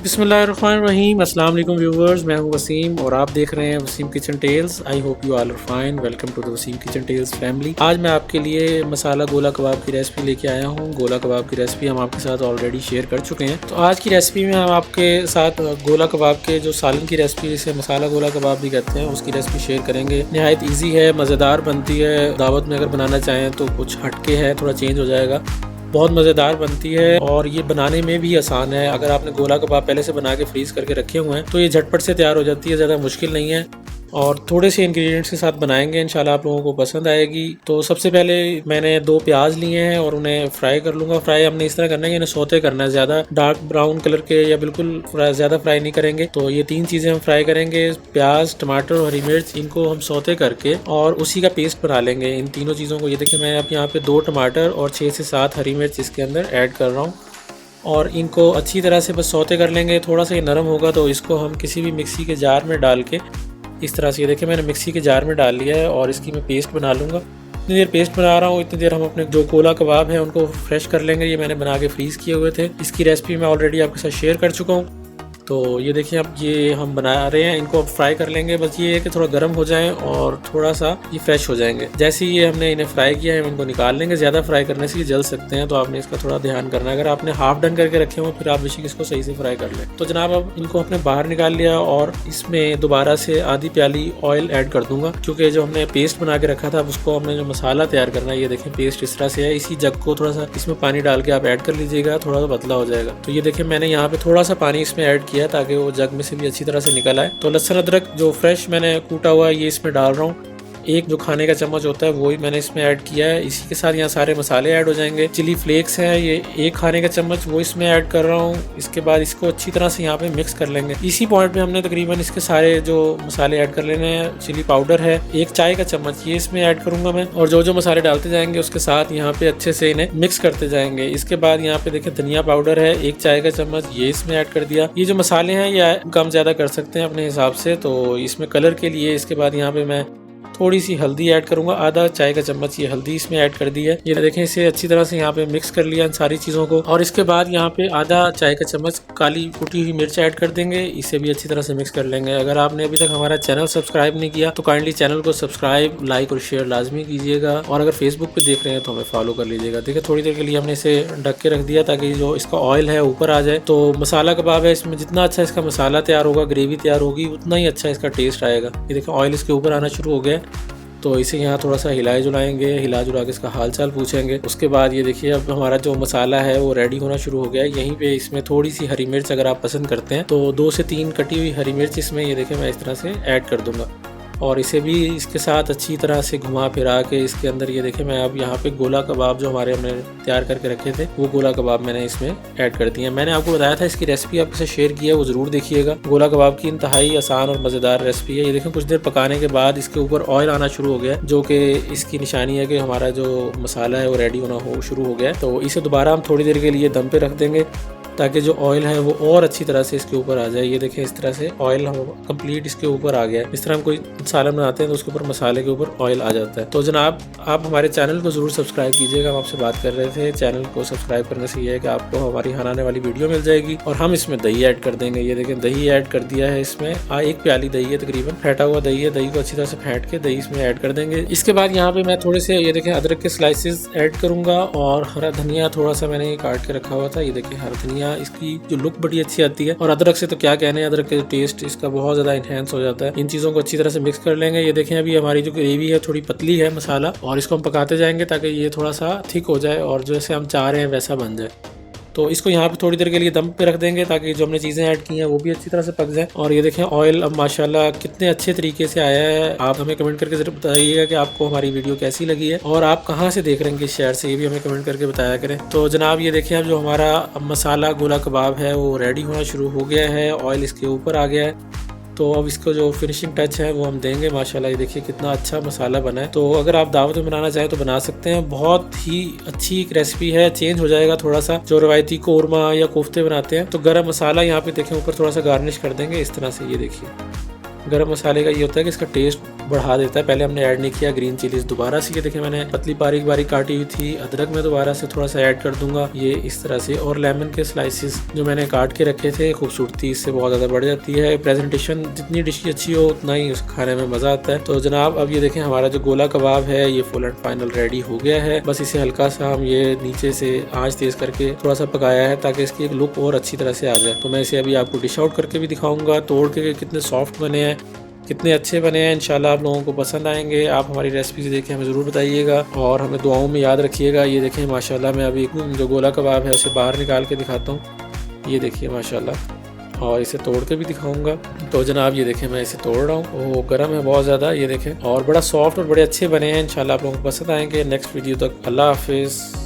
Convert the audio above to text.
बिस्मिल्लाहिर्रहमानिर्रहीम। अस्सलाम वालेकुम व्यूवर्स, मैं हूं वसीम और आप देख रहे हैं Waseem kitchen tales. I hope you all are fine. Welcome to the Waseem kitchen tales family. आज मैं आपके लिए मसाला गोला कबाब की रेसिपी लेके आया हूं। गोला कबाब की रेसिपी हम आपके साथ ऑलरेडी शेयर कर चुके हैं। तो आज की रेसिपी में हम आपके साथ गोला कबाब के जो सालन की रेसिपी, जिसे मसाला गोला कबाब भी कहते हैं, उसकी रेसिपी शेयर करेंगे। नहायत ईजी है, मज़ेदार बनती है। दावत में अगर बनाना चाहें तो कुछ हटके है, थोड़ा चेंज हो जाएगा। बहुत मज़ेदार बनती है और ये बनाने में भी आसान है। अगर आपने गोला कबाब पहले से बना के फ्रीज़ करके रखे हुए हैं तो ये झटपट से तैयार हो जाती है, ज़्यादा मुश्किल नहीं है। और थोड़े से इंग्रेडिएंट्स के साथ बनाएंगे, इंशाल्लाह आप लोगों को पसंद आएगी। तो सबसे पहले मैंने 2 प्याज लिए हैं और उन्हें फ्राई कर लूँगा। फ्राई हमने इस तरह करना है कि इन्हें सौते करना है, ज़्यादा डार्क ब्राउन कलर के या बिल्कुल ज़्यादा फ्राई नहीं करेंगे। तो ये 3 चीज़ें हम फ्राई करेंगे, प्याज, टमाटर और हरी मिर्च। इनको हम सौते करके और उसी का पेस्ट बना लेंगे, इन तीनों चीज़ों को। ये देखिए मैं अब यहाँ पे 2 टमाटर और 6 से 7 हरी मिर्च इसके अंदर ऐड कर रहा हूँ और इनको अच्छी तरह से बस सौते कर लेंगे। थोड़ा सा ये नरम होगा तो इसको हम किसी भी मिक्सी के जार में डाल के इस तरह से, ये देखिए मैंने मिक्सी के जार में डाल लिया है और इसकी मैं पेस्ट बना लूँगा। इतनी देर पेस्ट बना रहा हूँ, इतनी देर हम अपने जो गोला कबाब है उनको फ्रेश कर लेंगे। ये मैंने बना के फ्रीज़ किए हुए थे, इसकी रेसिपी मैं ऑलरेडी आपके साथ शेयर कर चुका हूँ। तो ये देखिए अब ये हम बना रहे हैं, इनको अब फ्राई कर लेंगे। बस ये है कि थोड़ा गर्म हो जाएं और थोड़ा सा ये फ्रेश हो जाएंगे। जैसे ही ये हमने इन्हें फ्राई किया है, हम इनको निकाल लेंगे। ज़्यादा फ्राई करने से ये जल सकते हैं, तो आपने इसका थोड़ा ध्यान करना है। अगर आपने हाफ डन करके रखे हो फिर आप बेशक इसको सही से फ्राई कर लें। तो जनाब अब इनको हमने बाहर निकाल लिया और इसमें दोबारा से आधी प्याली ऑयल ऐड कर दूंगा, क्योंकि जो हमने पेस्ट बना के रखा था उसको हमने जो मसाला तैयार करना है, ये देखें पेस्ट इस तरह से है। इसी जग को थोड़ा सा इसमें पानी डाल के आप ऐड कर लीजिएगा, थोड़ा सा पतला हो जाएगा। तो ये देखें मैंने यहाँ पे थोड़ा सा पानी इसमें ऐड किया ताकि वो जग से भी अच्छी तरह से निकल आए। तो लहसुन अदरक जो फ्रेश मैंने कूटा हुआ है ये इसमें डाल रहा हूँ। एक जो खाने का चम्मच होता है वही मैंने इसमें ऐड किया है। इसी के साथ यहाँ सारे मसाले ऐड हो जाएंगे। चिली फ्लेक्स है ये 1 खाने का चम्मच, वो इसमें ऐड कर रहा हूँ। इसके बाद इसको अच्छी तरह से यहाँ पे मिक्स कर लेंगे। इसी पॉइंट पे हमने तकरीबन इसके सारे जो मसाले ऐड कर लेने हैं। चिली पाउडर है 1 चाय का चम्मच, ये इसमें ऐड करूंगा मैं। और जो जो मसाले डालते जाएंगे उसके साथ यहाँ पे अच्छे से इन्हें मिक्स करते जाएंगे। इसके बाद यहाँ पे देखें धनिया पाउडर है 1 चाय का चम्मच, ये इसमें ऐड कर दिया। ये जो मसाले हैं ये कम ज़्यादा कर सकते हैं अपने हिसाब से, तो इसमें कलर के लिए इसके बाद यहाँ पे मैं थोड़ी सी हल्दी ऐड करूंगा, आधा चाय का चम्मच ये हल्दी इसमें ऐड कर दी है। ये देखें इसे अच्छी तरह से यहाँ पे मिक्स कर लिया इन सारी चीज़ों को। और इसके बाद यहाँ पे आधा चाय का चम्मच काली कुटी हुई मिर्च ऐड कर देंगे, इसे भी अच्छी तरह से मिक्स कर लेंगे। अगर आपने अभी तक हमारा चैनल सब्सक्राइब नहीं किया तो काइंडली चैनल को सब्सक्राइब, लाइक और शेयर लाजमी कीजिएगा। और अगर फेसबुक पे देख रहे हैं तो हमें फॉलो कर लीजिएगा। देखिए थोड़ी देर के लिए हमने इसे ढक के रख दिया ताकि जो इसका ऑयल है ऊपर आ जाए। तो मसाला कबाब है, इसमें जितना अच्छा इसका मसाला तैयार होगा, ग्रेवी तैयार होगी, उतना ही अच्छा इसका टेस्ट आएगा। ये देखिए ऑयल इसके ऊपर आना शुरू हो गया, तो इसे यहाँ थोड़ा सा हिलाए जुलाएंगे, हिला जुला के इसका हाल चाल पूछेंगे। उसके बाद ये देखिए अब हमारा जो मसाला है वो रेडी होना शुरू हो गया है। यहीं पे इसमें थोड़ी सी हरी मिर्च अगर आप पसंद करते हैं तो 2 से 3 कटी हुई हरी मिर्च इसमें ये देखिए मैं इस तरह से ऐड कर दूंगा और इसे भी इसके साथ अच्छी तरह से घुमा फिरा के इसके अंदर ये देखें मैं अब यहाँ पे गोला कबाब जो हमारे हमने तैयार करके रखे थे वो गोला कबाब मैंने इसमें ऐड कर दिए। मैंने आपको बताया था इसकी रेसिपी आपके साथ शेयर किया, वो ज़रूर देखिएगा। गोला कबाब की इंतहाई आसान और मज़ेदार रेसिपी है। ये देखें कुछ देर पकाने के बाद इसके ऊपर ऑयल आना शुरू हो गया, जो कि इसकी निशानी है कि हमारा जो मसाला है वो रेडी होना शुरू हो गया। तो इसे दोबारा हम थोड़ी देर के लिए दम पे रख देंगे ताकि जो ऑयल है वो और अच्छी तरह से इसके ऊपर आ जाए। ये देखें इस तरह से ऑयल कंप्लीट इसके ऊपर आ गया है। इस तरह हम कोई सालन बनाते हैं तो उसके ऊपर मसाले के ऊपर ऑयल आ जाता है। तो जनाब आप हमारे चैनल को ज़रूर सब्सक्राइब कीजिएगा। हम आपसे बात कर रहे थे, चैनल को सब्सक्राइब करने से ये है कि आपको हमारी आने वाली वीडियो मिल जाएगी। और हम इसमें दही ऐड कर देंगे। ये देखें दही ऐड कर दिया है इसमें, 1 प्याली दही है तकरीबन, फेंटा हुआ दही है। दही को अच्छी तरह से फेंट के दही इसमें ऐड कर देंगे। इसके बाद यहाँ पे मैं थोड़े से ये देखें अदरक के स्लाइसेस ऐड करूँगा और हरा धनिया थोड़ा सा मैंने काट के रखा हुआ था। ये देखें हरा धनिया, इसकी जो लुक बड़ी अच्छी आती है। और अदरक से तो क्या कहने, अदरक के टेस्ट इसका बहुत ज़्यादा इनहेंस हो जाता है। इन चीज़ों को अच्छी तरह से मिक्स कर लेंगे। ये देखें अभी हमारी जो ग्रेवी है थोड़ी पतली है मसाला, और इसको हम पकाते जाएंगे ताकि ये थोड़ा सा थिक हो जाए और जैसे हम चाह रहे हैं वैसा बन जाए। तो इसको यहाँ पे थोड़ी देर के लिए दम पे रख देंगे ताकि जो हमने चीज़ें ऐड की हैं वो भी अच्छी तरह से पक जाए। और ये देखें ऑयल अब माशाल्लाह कितने अच्छे तरीके से आया है। आप हमें कमेंट करके जरूर बताइएगा कि आपको हमारी वीडियो कैसी लगी है और आप कहाँ से देख रहे हैं किस शहर से, ये भी हमें कमेंट करके बताया करें। तो जनाब ये देखें अब जो हमारा मसाला गोला कबाब है वो रेडी होना शुरू हो गया है, ऑयल इसके ऊपर आ गया है। तो अब इसको जो फिनिशिंग टच है वो हम देंगे। माशाल्लाह ये देखिए कितना अच्छा मसाला बना है। तो अगर आप दावत में बनाना चाहें तो बना सकते हैं। बहुत ही अच्छी एक रेसिपी है, चेंज हो जाएगा थोड़ा सा जो रवायती कोरमा या कोफ्ते बनाते हैं। तो गरम मसाला यहाँ पे देखें ऊपर थोड़ा सा गार्निश कर देंगे इस तरह से। ये देखिए गरम मसाले का ये होता है कि इसका टेस्ट बढ़ा देता है। पहले हमने ऐड नहीं किया ग्रीन चिलीज दोबारा से। ये देखिए मैंने पतली बारीक बारीक काटी हुई थी अदरक में दोबारा से थोड़ा सा ऐड कर दूंगा ये इस तरह से। और लेमन के स्लाइसिस जो मैंने काट के रखे थे, खूबसूरती इससे बहुत ज़्यादा बढ़ जाती है। प्रेजेंटेशन जितनी डिश अच्छी हो उतना ही उस खाने में मज़ा आता है। तो जनाब अब ये देखें हमारा जो गोला कबाब है ये फुल एंड फाइनल रेडी हो गया है। बस इसे हल्का सा हम ये नीचे से आंच तेज करके थोड़ा सा पकाया है ताकि इसकी एक लुक और अच्छी तरह से आ जाए। तो मैं इसे अभी आपको डिश आउट करके भी दिखाऊंगा, तोड़ के कितने सॉफ्ट बने हैं, कितने अच्छे बने हैं। इंशाल्लाह आप लोगों को पसंद आएंगे। आप हमारी रेसिपी देखें हमें ज़रूर बताइएगा और हमें दुआओं में याद रखिएगा। ये देखें माशाल्लाह मैं अभी जो गोला कबाब है उसे बाहर निकाल के दिखाता हूँ। ये देखिए माशाल्लाह, और इसे तोड़ के भी दिखाऊंगा। तो जनाब ये देखें मैं इसे तोड़ रहा हूँ, वो गर्म है बहुत ज़्यादा। ये देखें और बड़ा सॉफ्ट और बड़े अच्छे बने हैं। इंशाल्लाह आप लोगों को पसंद आएंगे। नेक्स्ट वीडियो तक अल्लाह हाफिज़।